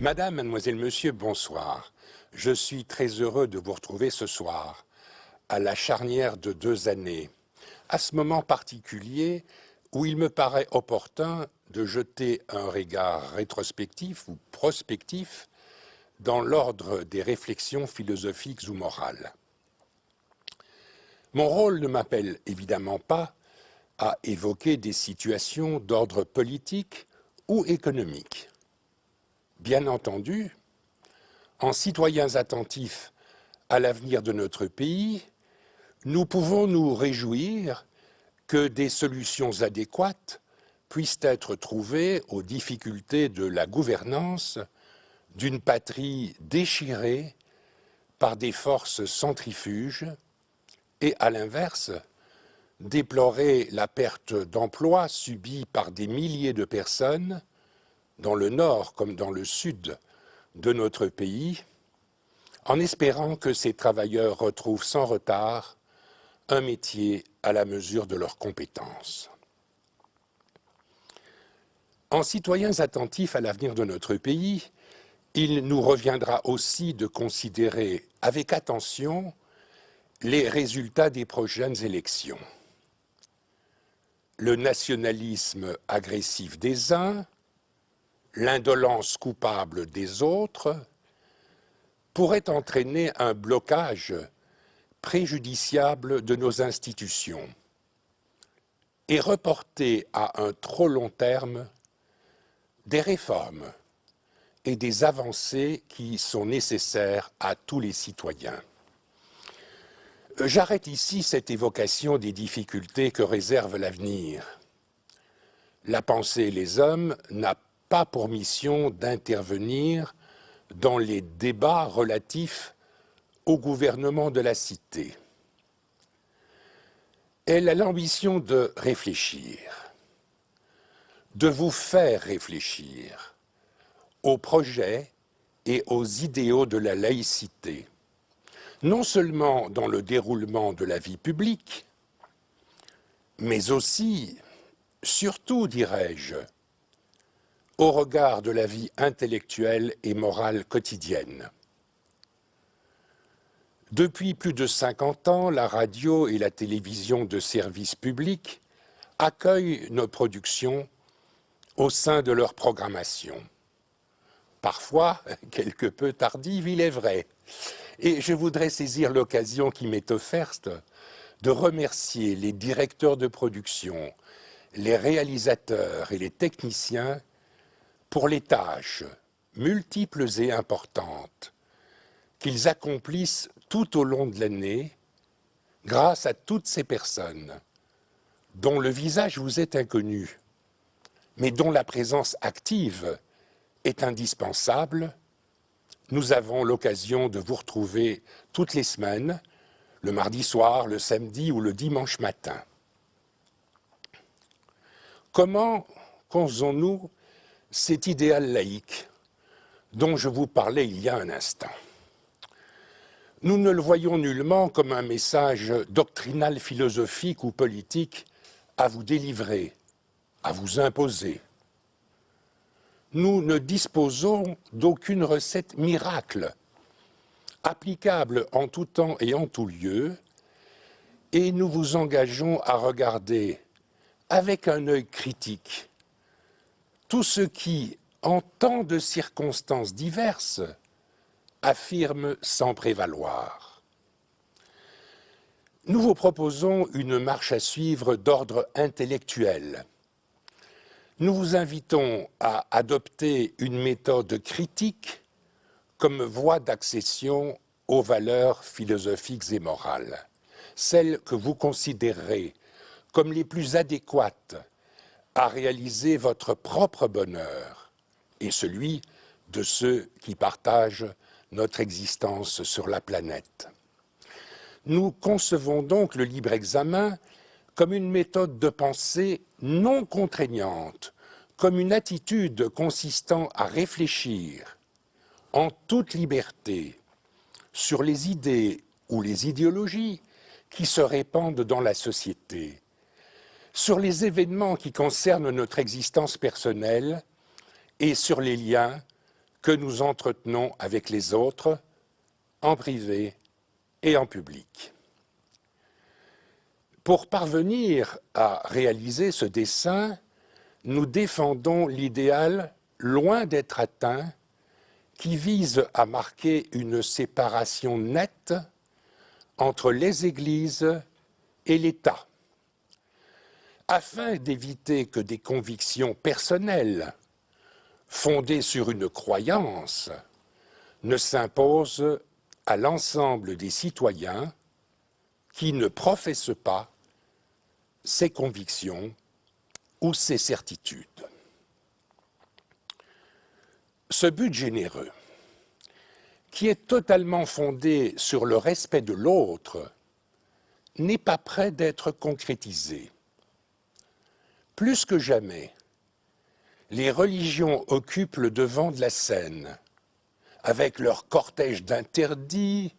Madame, mademoiselle, monsieur, bonsoir. Je suis très heureux de vous retrouver ce soir, à la charnière de 2 années, à ce moment particulier où il me paraît opportun de jeter un regard rétrospectif ou prospectif dans l'ordre des réflexions philosophiques ou morales. Mon rôle ne m'appelle évidemment pas à évoquer des situations d'ordre politique ou économique. Bien entendu, en citoyens attentifs à l'avenir de notre pays, nous pouvons nous réjouir que des solutions adéquates puissent être trouvées aux difficultés de la gouvernance d'une patrie déchirée par des forces centrifuges et, à l'inverse, déplorer la perte d'emplois subie par des milliers de personnes, dans le nord comme dans le sud de notre pays, en espérant que ces travailleurs retrouvent sans retard un métier à la mesure de leurs compétences. En citoyens attentifs à l'avenir de notre pays, il nous reviendra aussi de considérer avec attention les résultats des prochaines élections. Le nationalisme agressif des uns, l'indolence coupable des autres, pourrait entraîner un blocage préjudiciable de nos institutions et reporter à un trop long terme des réformes et des avancées qui sont nécessaires à tous les citoyens. J'arrête ici cette évocation des difficultés que réserve l'avenir. La pensée et les hommes n'a pas pour mission d'intervenir dans les débats relatifs au gouvernement de la cité. Elle a l'ambition de réfléchir, de vous faire réfléchir aux projets et aux idéaux de la laïcité, non seulement dans le déroulement de la vie publique, mais aussi, surtout, dirais-je, au regard de la vie intellectuelle et morale quotidienne. Depuis plus de 50 ans, la radio et la télévision de service public accueillent nos productions au sein de leur programmation. Parfois, quelque peu tardive, il est vrai. Et je voudrais saisir l'occasion qui m'est offerte de remercier les directeurs de production, les réalisateurs et les techniciens pour les tâches multiples et importantes qu'ils accomplissent tout au long de l'année grâce à toutes ces personnes dont le visage vous est inconnu, mais dont la présence active est indispensable. Nous avons l'occasion de vous retrouver toutes les semaines, le mardi soir, le samedi ou le dimanche matin. Comment concevons-nous cet idéal laïque dont je vous parlais il y a un instant? Nous ne le voyons nullement comme un message doctrinal, philosophique ou politique à vous délivrer, à vous imposer. Nous ne disposons d'aucune recette miracle, applicable en tout temps et en tout lieu, et nous vous engageons à regarder avec un œil critique tout ce qui, en tant de circonstances diverses, affirme sans prévaloir. Nous vous proposons une marche à suivre d'ordre intellectuel. Nous vous invitons à adopter une méthode critique comme voie d'accession aux valeurs philosophiques et morales, celles que vous considérerez comme les plus adéquates à réaliser votre propre bonheur et celui de ceux qui partagent notre existence sur la planète. Nous concevons donc le libre examen comme une méthode de pensée non contraignante, comme une attitude consistant à réfléchir en toute liberté sur les idées ou les idéologies qui se répandent dans la société, sur les événements qui concernent notre existence personnelle et sur les liens que nous entretenons avec les autres, en privé et en public. Pour parvenir à réaliser ce dessein, nous défendons l'idéal, loin d'être atteint, qui vise à marquer une séparation nette entre les Églises et l'État, afin d'éviter que des convictions personnelles, fondées sur une croyance, ne s'imposent à l'ensemble des citoyens qui ne professent pas ces convictions ou ces certitudes. Ce but généreux, qui est totalement fondé sur le respect de l'autre, n'est pas près d'être concrétisé. Plus que jamais, les religions occupent le devant de la scène, avec leur cortège d'interdits,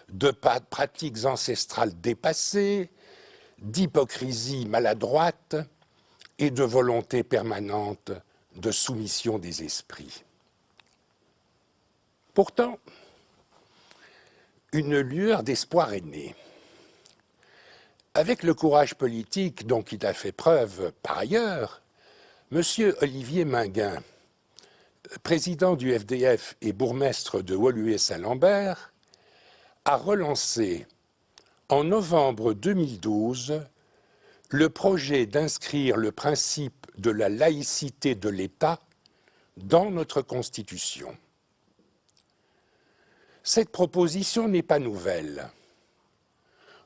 de pratiques ancestrales dépassées, d'hypocrisie maladroite et de volonté permanente de soumission des esprits. Pourtant, une lueur d'espoir est née. Avec le courage politique dont il a fait preuve par ailleurs, M. Olivier Minguin, président du FDF et bourgmestre de Woluwe-Saint-Lambert, a relancé en novembre 2012 le projet d'inscrire le principe de la laïcité de l'État dans notre Constitution. Cette proposition n'est pas nouvelle.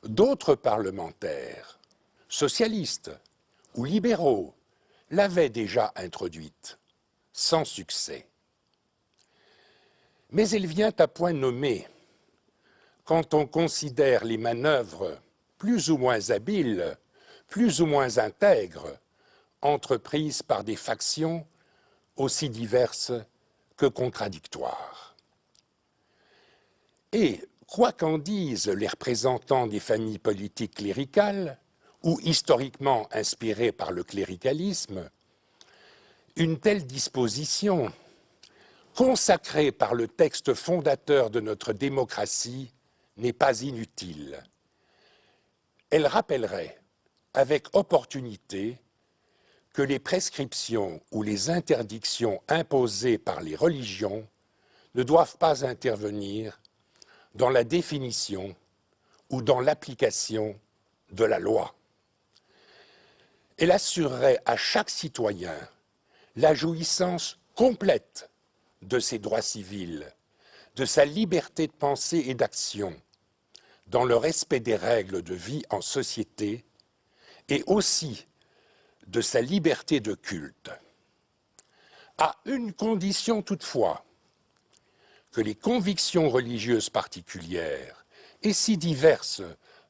D'autres parlementaires, socialistes ou libéraux, l'avaient déjà introduite, sans succès. Mais elle vient à point nommé quand on considère les manœuvres plus ou moins habiles, plus ou moins intègres, entreprises par des factions aussi diverses que contradictoires. Et, quoi qu'en disent les représentants des familles politiques cléricales, ou historiquement inspirées par le cléricalisme, une telle disposition, consacrée par le texte fondateur de notre démocratie, n'est pas inutile. Elle rappellerait, avec opportunité, que les prescriptions ou les interdictions imposées par les religions ne doivent pas intervenir dans la définition ou dans l'application de la loi. Elle assurerait à chaque citoyen la jouissance complète de ses droits civils, de sa liberté de pensée et d'action, dans le respect des règles de vie en société et aussi de sa liberté de culte, à une condition toutefois, que les convictions religieuses particulières et si diverses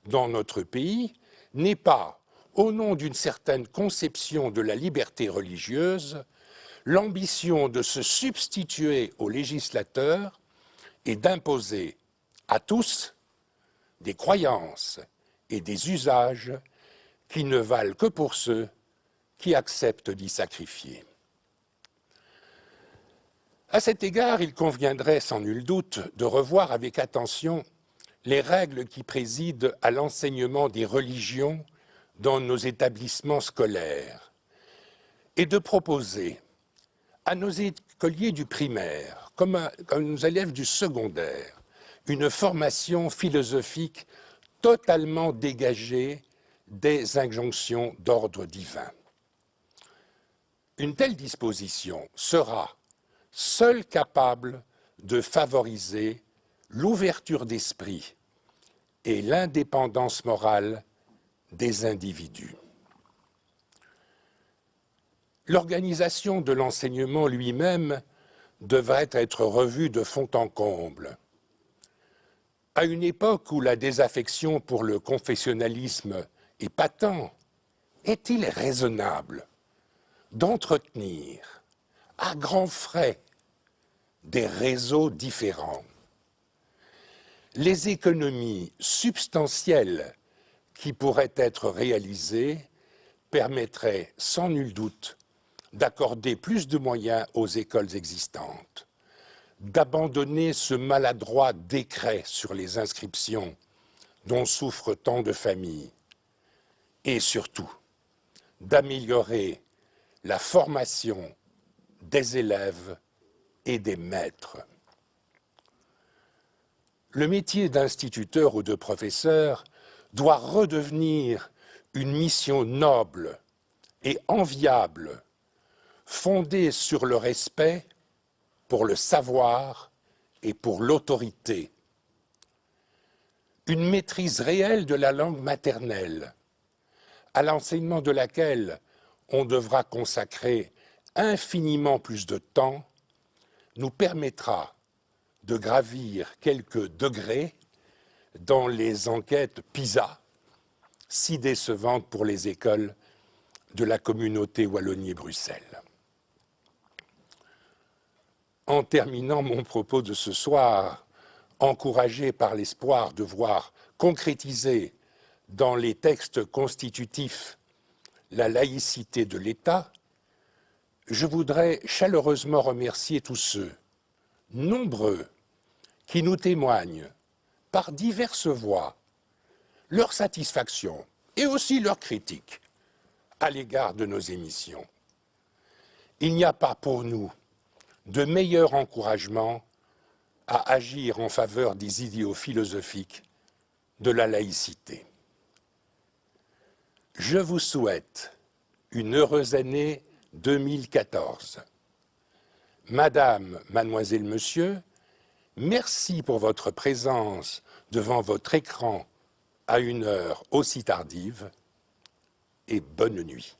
dans notre pays n'aient pas, au nom d'une certaine conception de la liberté religieuse, l'ambition de se substituer au législateur et d'imposer à tous des croyances et des usages qui ne valent que pour ceux qui acceptent d'y sacrifier. À cet égard, il conviendrait sans nul doute de revoir avec attention les règles qui président à l'enseignement des religions dans nos établissements scolaires et de proposer à nos écoliers du primaire, comme à nos élèves du secondaire, une formation philosophique totalement dégagée des injonctions d'ordre divin. Une telle disposition sera seule capable de favoriser l'ouverture d'esprit et l'indépendance morale des individus. L'organisation de l'enseignement lui-même devrait être revue de fond en comble. À une époque où la désaffection pour le confessionnalisme est patent, est-il raisonnable d'entretenir à grands frais des réseaux différents? Les économies substantielles qui pourraient être réalisées permettraient sans nul doute d'accorder plus de moyens aux écoles existantes, d'abandonner ce maladroit décret sur les inscriptions dont souffrent tant de familles, et surtout d'améliorer la formation des élèves et des maîtres. Le métier d'instituteur ou de professeur doit redevenir une mission noble et enviable, fondée sur le respect pour le savoir et pour l'autorité. Une maîtrise réelle de la langue maternelle, à l'enseignement de laquelle on devra consacrer infiniment plus de temps, nous permettra de gravir quelques degrés dans les enquêtes PISA, si décevantes pour les écoles de la communauté Wallonie-Bruxelles. En terminant mon propos de ce soir, encouragé par l'espoir de voir concrétiser dans les textes constitutifs la laïcité de l'État, je voudrais chaleureusement remercier tous ceux, nombreux, qui nous témoignent par diverses voies leur satisfaction et aussi leur critique à l'égard de nos émissions. Il n'y a pas pour nous de meilleur encouragement à agir en faveur des idéaux philosophiques de la laïcité. Je vous souhaite une heureuse année 2014. Madame, mademoiselle, monsieur, merci pour votre présence devant votre écran à une heure aussi tardive et bonne nuit.